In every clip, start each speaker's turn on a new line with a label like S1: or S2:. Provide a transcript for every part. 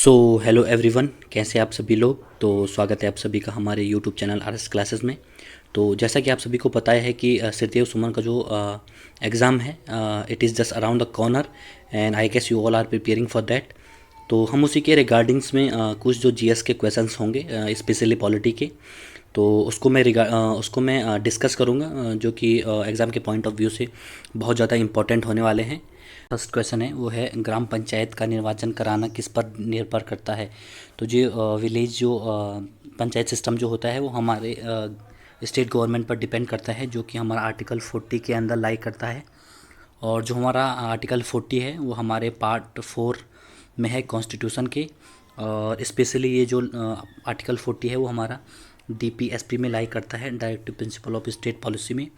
S1: So hello everyone, कैसे आप सभी लोग। तो स्वागत है आप सभी का हमारे YouTube channel R S classes में। तो जैसा कि आप सभी को पता है कि सिरदेव सुमन का जो एग्ज़ाम है, it is just around the corner and I guess you all are preparing for that. तो हम उसी के रिगार्डिंग्स में कुछ जो जीएस के क्वेश्चंस होंगे, स्पेशली पॉलिटी के, तो उसको मैं डिस्कस करूँगा, जो कि एग्ज़ाम के पॉइंट ऑफ व्यू से बहुत ज़्यादा इंपॉर्टेंट होने वाले हैं। फर्स्ट क्वेश्चन है वो है, ग्राम पंचायत का निर्वाचन कराना किस पर निर्भर करता है। तो जो विलेज जो पंचायत सिस्टम जो होता है वो हमारे स्टेट गवर्नमेंट पर डिपेंड करता है, जो कि हमारा आर्टिकल 40 के अंदर लाई करता है। और जो हमारा आर्टिकल 40 है वो हमारे पार्ट 4 में है कॉन्स्टिट्यूशन के। और स्पेशली ये जो आर्टिकल 40 है वो हमारा डीपीएसपी में लाई करता है, directive principle of state policy में।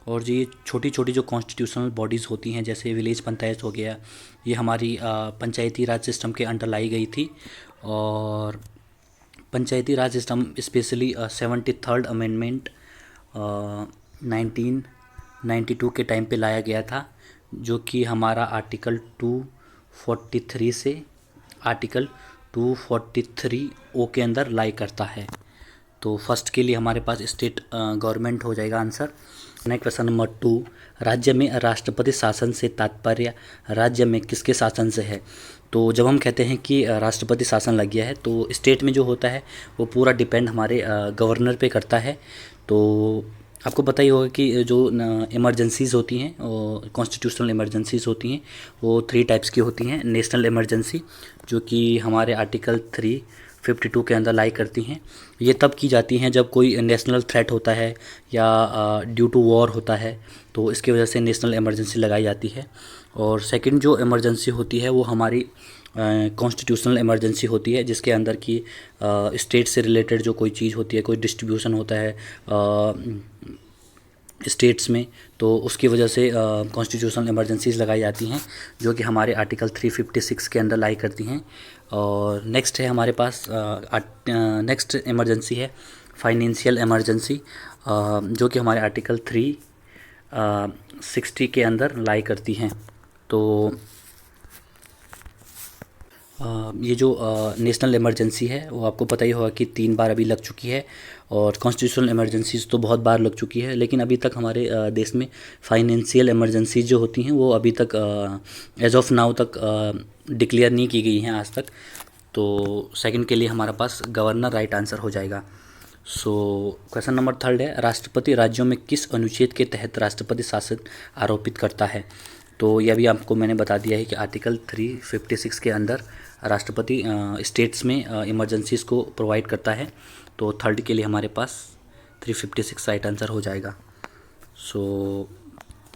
S1: और जो ये छोटी छोटी जो कॉन्स्टिट्यूशनल बॉडीज़ होती हैं, जैसे विलेज पंचायत हो गया, ये हमारी पंचायती राज सिस्टम के अंडर लाई गई थी। और पंचायती राज सिस्टम स्पेशली 73rd अमेंडमेंट 1992 के टाइम पे लाया गया था, जो कि हमारा आर्टिकल 243 से आर्टिकल 243 ओ के अंदर लाई करता है। तो फर्स्ट के लिए हमारे पास स्टेट गवर्नमेंट हो जाएगा आंसर। नेक्स्ट क्वेश्चन नंबर 2, राज्य में राष्ट्रपति शासन से तात्पर्य राज्य में किसके शासन से है। तो जब हम कहते हैं कि राष्ट्रपति शासन लग गया है, तो स्टेट में जो होता है वो पूरा डिपेंड हमारे गवर्नर पे करता है। तो आपको पता ही होगा कि जो इमरजेंसीज़ होती हैं, कॉन्स्टिट्यूशनल इमरजेंसीज़ होती हैं, वो 3 टाइप्स की होती हैं। नेशनल इमरजेंसी, जो कि हमारे आर्टिकल 352 के अंदर लाई करती हैं। ये तब की जाती हैं जब कोई नेशनल थ्रेट होता है या ड्यू टू वॉर होता है, तो इसकी वजह से नेशनल इमरजेंसी लगाई जाती है। और सेकंड जो इमरजेंसी होती है वो हमारी कॉन्स्टिट्यूशनल इमरजेंसी होती है, जिसके अंदर की स्टेट से रिलेटेड जो कोई चीज़ होती है, कोई डिस्ट्रीब्यूशन होता है स्टेट्स में, तो उसकी वजह से कॉन्स्टिट्यूशनल इमरजेंसीज लगाई जाती हैं, जो कि हमारे आर्टिकल 356 के अंदर लाई करती हैं। और नेक्स्ट है हमारे पास नेक्स्ट इमरजेंसी है फाइनेंशियल इमरजेंसी, जो कि हमारे आर्टिकल 360 के अंदर लाई करती हैं। तो ये जो नेशनल इमरजेंसी है वो आपको पता ही होगा कि 3 बार अभी लग चुकी है, और कॉन्स्टिट्यूशनल इमरजेंसीज तो बहुत बार लग चुकी है, लेकिन अभी तक हमारे देश में फाइनेंशियल इमरजेंसीज जो होती हैं वो अभी तक एज ऑफ नाउ तक डिक्लेयर नहीं की गई हैं आज तक। तो सेकंड के लिए हमारा पास गवर्नर राइट आंसर हो जाएगा। सो क्वेश्चन नंबर 3 है, राष्ट्रपति राज्यों में किस अनुच्छेद के तहत राष्ट्रपति शासन आरोपित करता है। तो यह भी आपको मैंने बता दिया है कि आर्टिकल 356 के अंदर राष्ट्रपति स्टेट्स में इमरजेंसीज को प्रोवाइड करता है। तो थर्ड के लिए हमारे पास 356 राइट आंसर हो जाएगा। सो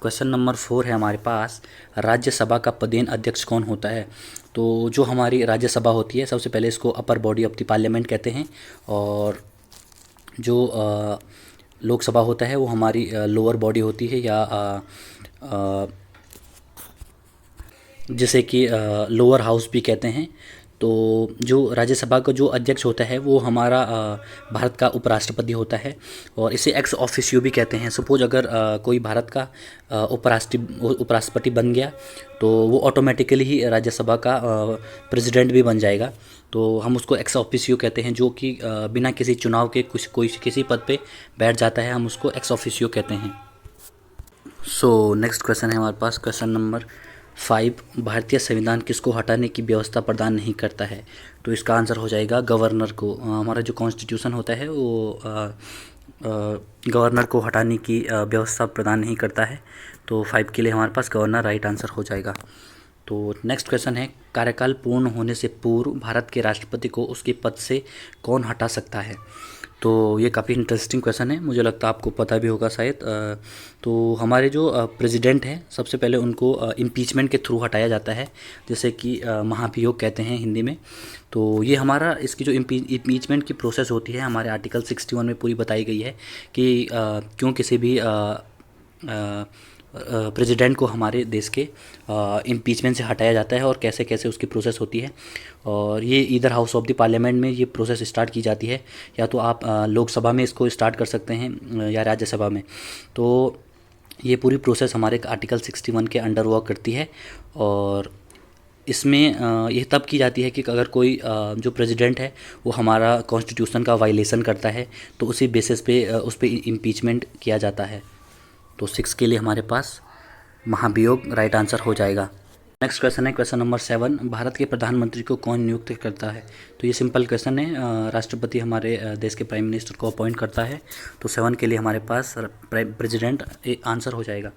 S1: क्वेश्चन नंबर 4 है हमारे पास, राज्यसभा का पदेन अध्यक्ष कौन होता है। तो जो हमारी राज्यसभा होती है, सबसे पहले इसको upper body of the parliament कहते हैं, और जो लोकसभा होता है वो हमारी लोअर बॉडी होती है, या जिसे कि लोअर हाउस भी कहते हैं। तो जो राज्यसभा का जो अध्यक्ष होता है वो हमारा भारत का उपराष्ट्रपति होता है, और इसे एक्स ऑफिशियो भी कहते हैं। सपोज अगर कोई भारत का उपराष्ट्रपति बन गया, तो वो ऑटोमेटिकली ही राज्यसभा का प्रेसिडेंट भी बन जाएगा। तो हम उसको एक्स ऑफिशियो कहते हैं, जो कि बिना किसी चुनाव के किसी पद पे बैठ जाता है, हम उसको एक्स ऑफिशियो कहते हैं। सो नेक्स्ट क्वेश्चन है हमारे पास, क्वेश्चन नंबर 5, भारतीय संविधान किसको हटाने की व्यवस्था प्रदान नहीं करता है। तो इसका आंसर हो जाएगा गवर्नर को। हमारा जो कॉन्स्टिट्यूशन होता है वो गवर्नर को हटाने की व्यवस्था प्रदान नहीं करता है। तो 5 के लिए हमारे पास गवर्नर राइट आंसर हो जाएगा। तो नेक्स्ट क्वेश्चन है, कार्यकाल पूर्ण होने से पूर्व भारत के राष्ट्रपति को उसके पद से कौन हटा सकता है। तो ये काफ़ी इंटरेस्टिंग क्वेश्चन है, मुझे लगता है आपको पता भी होगा शायद। तो हमारे जो प्रेसिडेंट हैं, सबसे पहले उनको इम्पीचमेंट के थ्रू हटाया जाता है, जैसे कि महाभियोग कहते हैं हिंदी में। तो ये हमारा इसकी जो इम्पीचमेंट की प्रोसेस होती है हमारे आर्टिकल 61 में पूरी बताई गई है कि क्यों किसी भी प्रेसिडेंट को हमारे देश के इम्पीचमेंट से हटाया जाता है, और कैसे कैसे उसकी प्रोसेस होती है। और ये इधर हाउस ऑफ द पार्लियामेंट में ये प्रोसेस स्टार्ट की जाती है, या तो आप लोकसभा में इसको स्टार्ट कर सकते हैं या राज्यसभा में। तो ये पूरी प्रोसेस हमारे आर्टिकल 61 के अंडर वर्क करती है, और इसमें यह तब की जाती है कि अगर कोई जो प्रेसिडेंट है वो हमारा कॉन्स्टिट्यूशन का वायलेशन करता है तो उसी बेसिस पे उस पर इम्पीचमेंट किया जाता है। तो 6 के लिए हमारे पास महाभियोग राइट आंसर हो जाएगा। नेक्स्ट क्वेश्चन है क्वेश्चन नंबर 7, भारत के प्रधानमंत्री को कौन नियुक्त करता है? तो ये सिंपल क्वेश्चन है, राष्ट्रपति हमारे देश के प्राइम मिनिस्टर को अपॉइंट करता है। तो 7 के लिए हमारे पास प्रेसिडेंट आंसर हो जाएगा।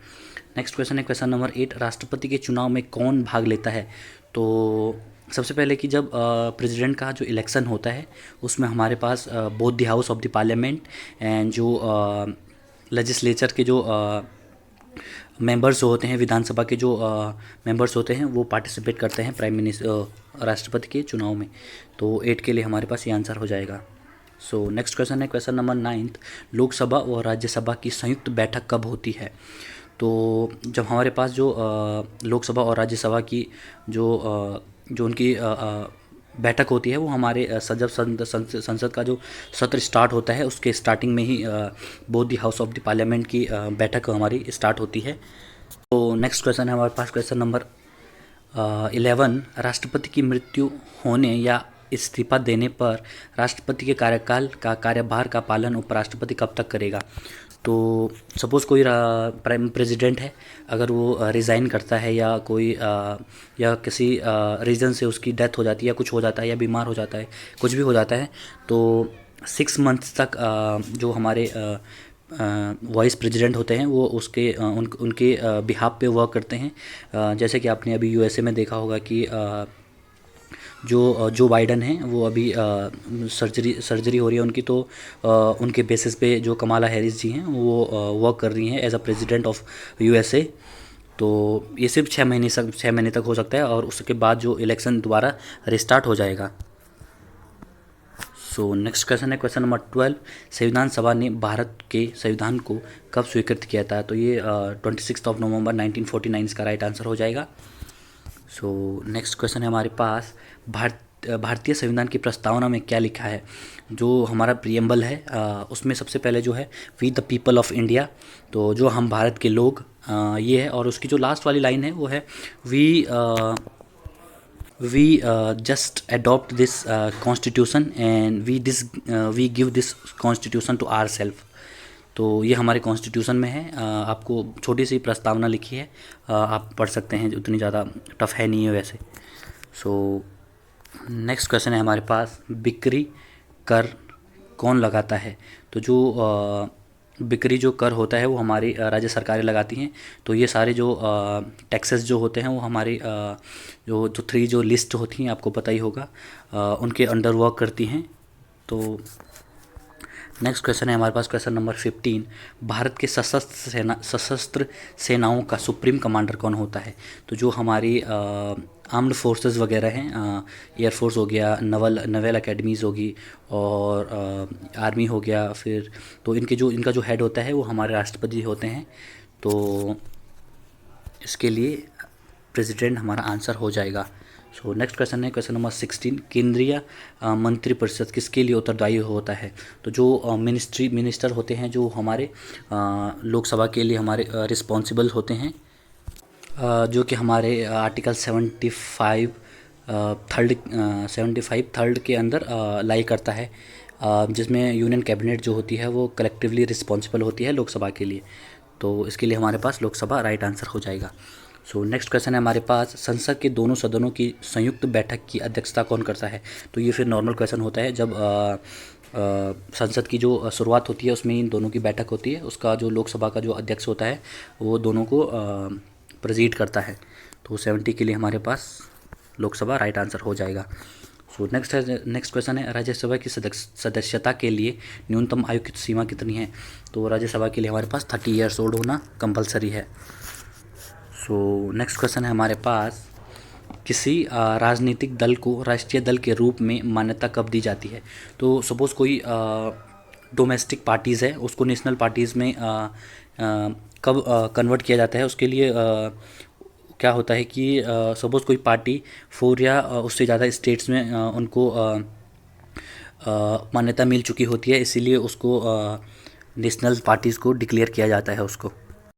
S1: नेक्स्ट क्वेश्चन है क्वेश्चन नंबर 8, राष्ट्रपति के चुनाव में कौन भाग लेता है? तो सबसे पहले कि जब प्रेसिडेंट का जो इलेक्शन होता है उसमें हमारे पास both the house of the parliament and जो लेजिस्लेचर के जो मेंबर्स जो होते हैं, विधानसभा के जो मेंबर्स होते हैं वो पार्टिसिपेट करते हैं प्राइम मिनिस्टर राष्ट्रपति के चुनाव में। तो 8 के लिए हमारे पास ये आंसर हो जाएगा। सो नेक्स्ट क्वेश्चन है क्वेश्चन नंबर 9, लोकसभा और राज्यसभा की संयुक्त बैठक कब होती है? तो जब हमारे पास जो लोकसभा और राज्यसभा की जो उनकी बैठक होती है वो हमारे जब संसद का जो सत्र स्टार्ट होता है उसके स्टार्टिंग में ही both the house of the parliament की बैठक हमारी स्टार्ट होती है। तो नेक्स्ट क्वेश्चन है हमारे पास क्वेश्चन नंबर 11, राष्ट्रपति की मृत्यु होने या इस्तीफा देने पर राष्ट्रपति के कार्यकाल का कार्यभार का पालन उपराष्ट्रपति कब तक करेगा? तो सपोज़ कोई प्राइम प्रेसिडेंट है, अगर वो रिज़ाइन करता है या कोई या किसी रीज़न से उसकी डेथ हो जाती है या कुछ हो जाता है या बीमार हो जाता है, कुछ भी हो जाता है, तो 6 मंथ्स तक जो हमारे वाइस प्रेसिडेंट होते हैं वो उनके बिहाफ पे वर्क करते हैं। जैसे कि आपने अभी यूएसए में देखा होगा कि जो बाइडन हैं वो अभी सर्जरी हो रही है उनकी, तो उनके बेसिस पे जो कमाला हैरिस जी हैं वो वर्क कर रही हैं as a president of USA. तो ये सिर्फ 6 महीने तक हो सकता है और उसके बाद जो इलेक्शन दोबारा रिस्टार्ट हो जाएगा। सो नेक्स्ट क्वेश्चन है क्वेश्चन नंबर 12, संविधान सभा ने भारत के संविधान को कब स्वीकृत किया था? तो ये 26 नवंबर 1949 इसका राइट आंसर हो जाएगा। सो नेक्स्ट क्वेश्चन है हमारे पास, भारतीय संविधान की प्रस्तावना में क्या लिखा है? जो हमारा प्रियम्बल है उसमें सबसे पहले जो है we the people of India, तो जो हम भारत के लोग, ये है। और उसकी जो लास्ट वाली लाइन है वो है we just adopt this constitution and we give this constitution to our self. तो ये हमारे कॉन्स्टिट्यूशन में है, आपको छोटी सी प्रस्तावना लिखी है, आप पढ़ सकते हैं, उतनी ज़्यादा टफ है नहीं है वैसे। सो नेक्स्ट क्वेश्चन है हमारे पास, बिक्री कर कौन लगाता है? तो जो बिक्री जो कर होता है वो हमारी राज्य सरकारें लगाती हैं। तो ये सारे जो टैक्सेस जो होते हैं वो हमारी जो 3 जो लिस्ट होती हैं आपको पता ही होगा, उनके अंडर वर्क करती हैं। तो नेक्स्ट क्वेश्चन है हमारे पास क्वेश्चन नंबर 15, भारत के सशस्त्र सेनाओं का सुप्रीम कमांडर कौन होता है? तो जो हमारी आर्म्ड फोर्सेस वगैरह हैं, एयरफोर्स हो गया, नवल एकेडमीज़ होगी और आर्मी हो गया, फिर तो इनका जो हेड होता है वो हमारे राष्ट्रपति होते हैं। तो इसके लिए प्रेसिडेंट हमारा आंसर हो जाएगा। सो नेक्स्ट क्वेश्चन है क्वेश्चन नंबर 16, केंद्रीय मंत्रिपरिषद किसके लिए उत्तरदायी होता है? तो जो मिनिस्टर होते हैं जो हमारे लोकसभा के लिए हमारे रिस्पॉन्सिबल होते हैं, जो कि हमारे आर्टिकल 75 थर्ड के अंदर लाई करता है, जिसमें यूनियन कैबिनेट जो होती है वो कलेक्टिवली रिस्पॉन्सिबल होती है लोकसभा के लिए। तो इसके लिए हमारे पास लोकसभा राइट आंसर हो जाएगा। सो नेक्स्ट क्वेश्चन है हमारे पास, संसद के दोनों सदनों की संयुक्त बैठक की अध्यक्षता कौन करता है? तो ये फिर नॉर्मल क्वेश्चन होता है, जब संसद की जो शुरुआत होती है उसमें इन दोनों की बैठक होती है, उसका जो लोकसभा का जो अध्यक्ष होता है वो दोनों को प्रेसिड करता है। तो 70 के लिए हमारे पास लोकसभा राइट आंसर हो जाएगा। सो नेक्स्ट क्वेश्चन है, राज्यसभा की सदस्यता के लिए न्यूनतम आयु की सीमा कितनी है? तो राज्यसभा के लिए हमारे पास 30 ईयर्स ओल्ड होना कंपलसरी है। सो नेक्स्ट क्वेश्चन है हमारे पास, किसी राजनीतिक दल को राष्ट्रीय दल के रूप में मान्यता कब दी जाती है? तो सपोज़ कोई डोमेस्टिक पार्टीज़ है उसको नेशनल पार्टीज़ में कब कन्वर्ट किया जाता है? उसके लिए क्या होता है कि सपोज़ कोई पार्टी 4 या उससे ज़्यादा स्टेट्स में उनको मान्यता मिल चुकी होती है, इसीलिए उसको नेशनल पार्टीज़ को डिक्लेयर किया जाता है उसको।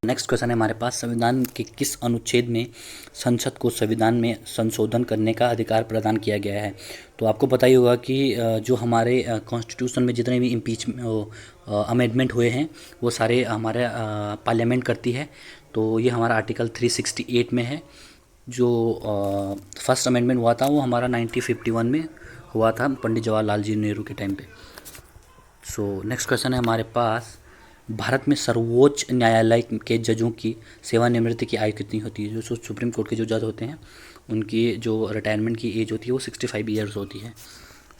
S1: नेक्स्ट क्वेश्चन है हमारे पास, संविधान के किस अनुच्छेद में संसद को संविधान में संशोधन करने का अधिकार प्रदान किया गया है? तो आपको पता ही होगा कि जो हमारे कॉन्स्टिट्यूशन में जितने भी अमेंडमेंट हुए हैं वो सारे हमारे पार्लियामेंट करती है। तो ये हमारा आर्टिकल 368 में है। जो फर्स्ट अमेंडमेंट हुआ था वो हमारा 1951 में हुआ था, पंडित जवाहरलाल जी नेहरू के टाइम पे। सो नेक्स्ट क्वेश्चन है हमारे पास, भारत में सर्वोच्च न्यायालय के जजों की सेवानिवृत्ति की आयु कितनी होती है? जो सुप्रीम कोर्ट के जो जज होते हैं उनकी जो रिटायरमेंट की एज होती है वो 65 ईयर्स होती है।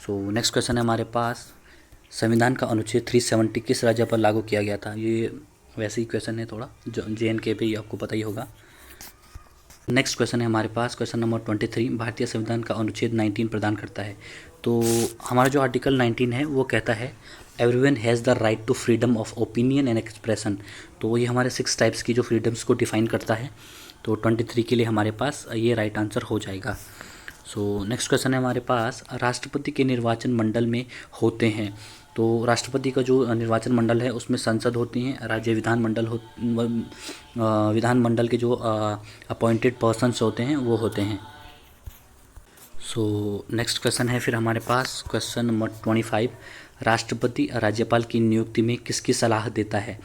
S1: सो नेक्स्ट क्वेश्चन है हमारे पास, संविधान का अनुच्छेद 370 किस राज्य पर लागू किया गया था? ये वैसे ही क्वेश्चन है थोड़ा, जो JNK पे ही आपको पता ही होगा। नेक्स्ट क्वेश्चन है हमारे पास, क्वेश्चन नंबर 23, भारतीय संविधान का अनुच्छेद 19 प्रदान करता है। तो हमारा जो आर्टिकल 19 है वो कहता है everyone has the right to freedom of opinion and expression. तो ये हमारे 6 टाइप्स की जो फ्रीडम्स को डिफाइन करता है। तो 23 के लिए हमारे पास ये राइट आंसर हो जाएगा। सो नेक्स्ट क्वेश्चन है हमारे पास, राष्ट्रपति के निर्वाचन मंडल में होते हैं। तो राष्ट्रपति का जो निर्वाचन मंडल है उसमें संसद होती हैं, राज्य विधानमंडल के जो अपॉइंटेड पर्सन्स होते हैं वो होते हैं। सो नेक्स्ट क्वेश्चन है फिर हमारे पास, क्वेश्चन नंबर 25, राष्ट्रपति राज्यपाल की नियुक्ति में किसकी सलाह देता है?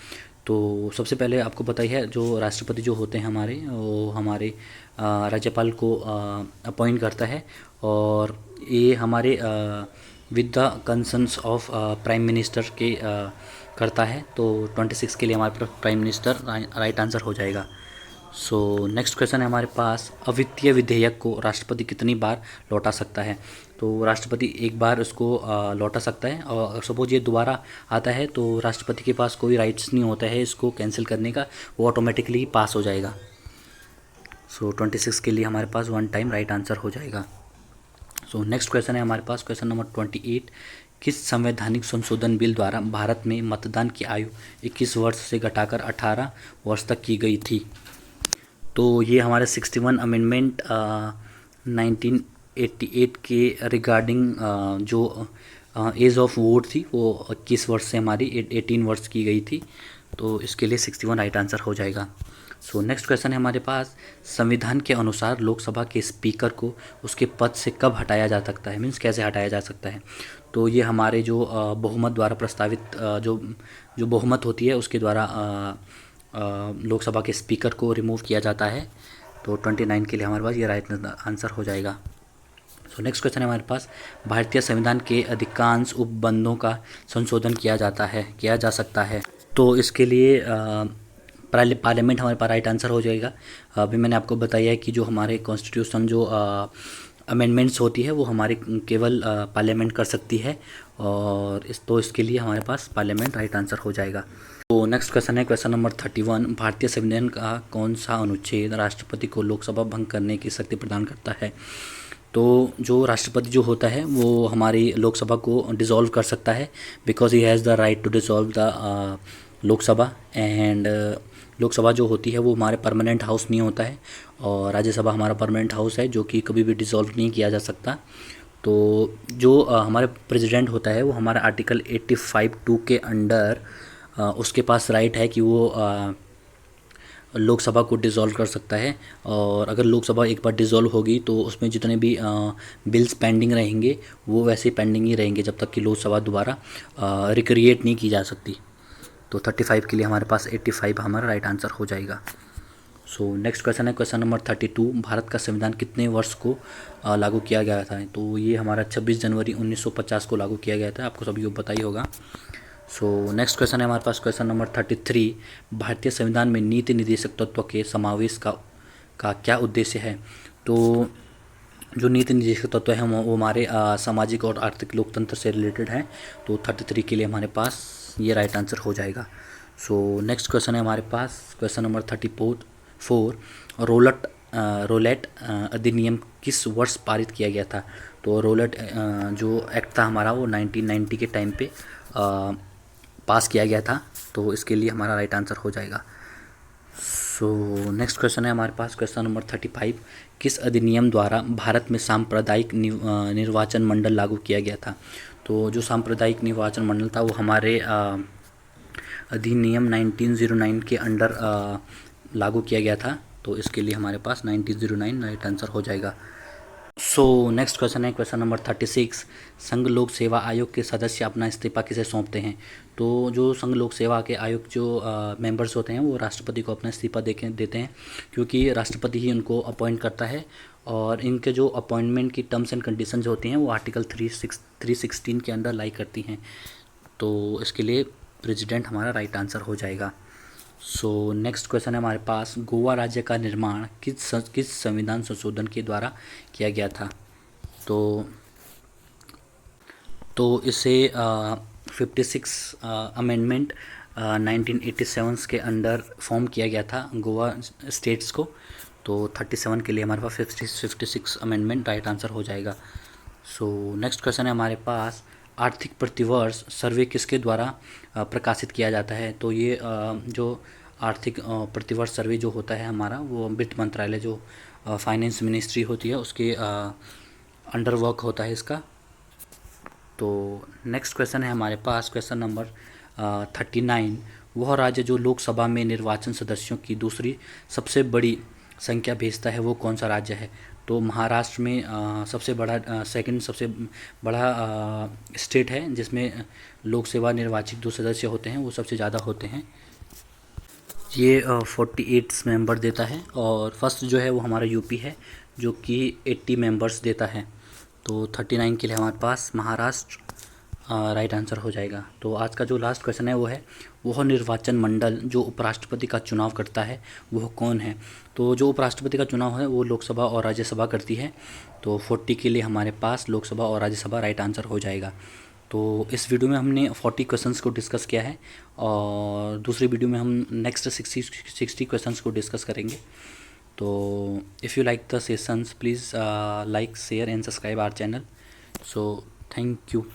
S1: तो सबसे पहले आपको पता ही है, जो राष्ट्रपति जो होते हैं हमारे, वो हमारे राज्यपाल को अपॉइंट करता है और ये हमारे with the concerns of prime minister के करता है। तो 26 के लिए हमारे पास प्राइम मिनिस्टर राइट आंसर हो जाएगा। सो नेक्स्ट क्वेश्चन है हमारे पास, अवित्तीय विधेयक को राष्ट्रपति कितनी बार लौटा सकता है? तो राष्ट्रपति एक बार उसको लौटा सकता है, और सपोज ये दोबारा आता है तो राष्ट्रपति के पास कोई राइट्स नहीं होता है इसको कैंसिल करने का, वो ऑटोमेटिकली पास हो जाएगा। सो 26 के लिए हमारे पास 1 टाइम राइट आंसर हो जाएगा। सो नेक्स्ट क्वेश्चन है हमारे पास, क्वेश्चन नंबर 28, किस संवैधानिक संशोधन बिल द्वारा भारत में मतदान की आयु 21 वर्ष से घटाकर 18 वर्ष तक की गई थी? तो ये हमारे 61 अमेंडमेंट 1988 के रिगार्डिंग जो एज ऑफ वोट थी वो 21 वर्ष से हमारी 18 वर्ष की गई थी। तो इसके लिए 61 राइट आंसर हो जाएगा। सो नेक्स्ट क्वेश्चन है हमारे पास, संविधान के अनुसार लोकसभा के स्पीकर को उसके पद से कब हटाया जा सकता है, मीन्स कैसे हटाया जा सकता है? तो ये हमारे जो बहुमत द्वारा प्रस्तावित जो बहुमत होती है उसके द्वारा लोकसभा के स्पीकर को रिमूव किया जाता है। तो 29 के लिए हमारे पास ये राइट आंसर हो जाएगा। सो नेक्स्ट क्वेश्चन है हमारे पास, भारतीय संविधान के अधिकांश उपबंधों का संशोधन किया जा सकता है। तो इसके लिए पार्लियामेंट हमारे पास राइट आंसर हो जाएगा। अभी मैंने आपको बताया है कि जो हमारे कॉन्स्टिट्यूशन जो अमेंडमेंट्स होती है वो हमारे केवल पार्लियामेंट कर सकती है, और इसके लिए हमारे पास पार्लियामेंट राइट आंसर हो जाएगा। तो नेक्स्ट क्वेश्चन है क्वेश्चन नंबर 31, भारतीय संविधान का कौन सा अनुच्छेद राष्ट्रपति को लोकसभा भंग करने की शक्ति प्रदान करता है? तो जो राष्ट्रपति जो होता है वो हमारी लोकसभा को डिसॉल्व कर सकता है, because he has the right to dissolve the Lok Sabha. And Lok Sabha जो होती है वो हमारे परमानेंट हाउस नहीं होता है, और राज्यसभा हमारा परमानेंट हाउस है जो कि कभी भी डिसॉल्व नहीं किया जा सकता। तो जो हमारे प्रेसिडेंट होता है वो हमारा आर्टिकल 85(2) के अंडर उसके पास राइट है कि वो लोकसभा को डिसॉल्व कर सकता है। और अगर लोकसभा एक बार डिसॉल्व होगी तो उसमें जितने भी बिल्स पेंडिंग रहेंगे वो वैसे पेंडिंग ही रहेंगे जब तक कि लोकसभा दोबारा रिक्रिएट नहीं की जा सकती। तो 35 के लिए हमारे पास 85 हमारा राइट आंसर हो जाएगा। सो नेक्स्ट क्वेश्चन है क्वेश्चन नंबर 32, भारत का संविधान कितने वर्ष को लागू किया गया था? तो ये हमारा 26 जनवरी 1950 को लागू किया गया था, आपको सभी को पता ही होगा। सो नेक्स्ट क्वेश्चन है हमारे पास क्वेश्चन नंबर 33, भारतीय संविधान में नीति निर्देशक तत्व के समावेश का क्या उद्देश्य है? तो जो नीति निर्देशक तत्व है वो हमारे सामाजिक और आर्थिक लोकतंत्र से रिलेटेड है। तो 33 के लिए हमारे पास ये राइट आंसर हो जाएगा। सो नेक्स्ट क्वेश्चन है हमारे पास क्वेश्चन नंबर 34, रोलेट अधिनियम किस वर्ष पारित किया गया था? तो रोलेट जो एक्ट था हमारा वो 1990 के टाइम पे पास किया गया था। तो इसके लिए हमारा राइट आंसर हो जाएगा। सो नेक्स्ट क्वेश्चन है हमारे पास क्वेश्चन नंबर 35, किस अधिनियम द्वारा भारत में सांप्रदायिक निर्वाचन मंडल लागू किया गया था? तो जो सांप्रदायिक निर्वाचन मंडल था वो हमारे अधिनियम 1909 के अंडर लागू किया गया था। तो इसके लिए हमारे पास 1909 राइट आंसर हो जाएगा। सो नेक्स्ट क्वेश्चन है क्वेश्चन नंबर 36। संघ लोक सेवा आयोग के सदस्य अपना इस्तीफा किसे सौंपते हैं? तो जो संघ लोक सेवा के आयोग जो मेंबर्स होते हैं वो राष्ट्रपति को अपना इस्तीफा देते हैं, क्योंकि राष्ट्रपति ही उनको अपॉइंट करता है। और इनके जो अपॉइंटमेंट की टर्म्स एंड कंडीशंस होती हैं वो आर्टिकल 316 के अंडर लाई करती हैं। तो इसके लिए प्रेसिडेंट हमारा राइट आंसर हो जाएगा। सो नेक्स्ट क्वेश्चन है हमारे पास, गोवा राज्य का निर्माण किस संविधान संशोधन के द्वारा किया गया था? तो इसे 56 अमेंडमेंट 1987 के अंडर फॉर्म किया गया था गोवा स्टेट्स को। तो 37 के लिए हमारे पास 56 अमेंडमेंट राइट आंसर हो जाएगा। सो नेक्स्ट क्वेश्चन है हमारे पास, आर्थिक प्रतिवर्ष सर्वे किसके द्वारा प्रकाशित किया जाता है? तो ये जो आर्थिक प्रतिवर्ष सर्वे जो होता है हमारा, वो वित्त मंत्रालय जो फाइनेंस मिनिस्ट्री होती है उसके अंडर वर्क होता है इसका। तो नेक्स्ट क्वेश्चन है हमारे पास क्वेश्चन नंबर 39। वह राज्य जो लोकसभा में निर्वाचन सदस्यों की दूसरी सबसे बड़ी संख्या भेजता है वो कौन सा राज्य है? तो महाराष्ट्र में सबसे बड़ा सेकंड सबसे बड़ा स्टेट है जिसमें लोक सेवा निर्वाचित जो सदस्य होते हैं वो सबसे ज़्यादा होते हैं। ये 48 मेंबर देता है। और फर्स्ट जो है वो हमारा यूपी है जो कि 80 मेंबर्स देता है। तो 39 के लिए हमारे पास महाराष्ट्र राइट आंसर हो जाएगा। तो आज का जो लास्ट क्वेश्चन है वो है, वह निर्वाचन मंडल जो उपराष्ट्रपति का चुनाव करता है वह कौन है? तो जो उपराष्ट्रपति का चुनाव है वो लोकसभा और राज्यसभा करती है। तो 40 के लिए हमारे पास लोकसभा और राज्यसभा राइट आंसर हो जाएगा। तो इस वीडियो में हमने 40 क्वेश्चंस को डिस्कस किया है और दूसरी वीडियो में हम नेक्स्ट 60 क्वेश्चंस को डिस्कस करेंगे। तो if you like the sessions please like share and subscribe our channel. So thank you.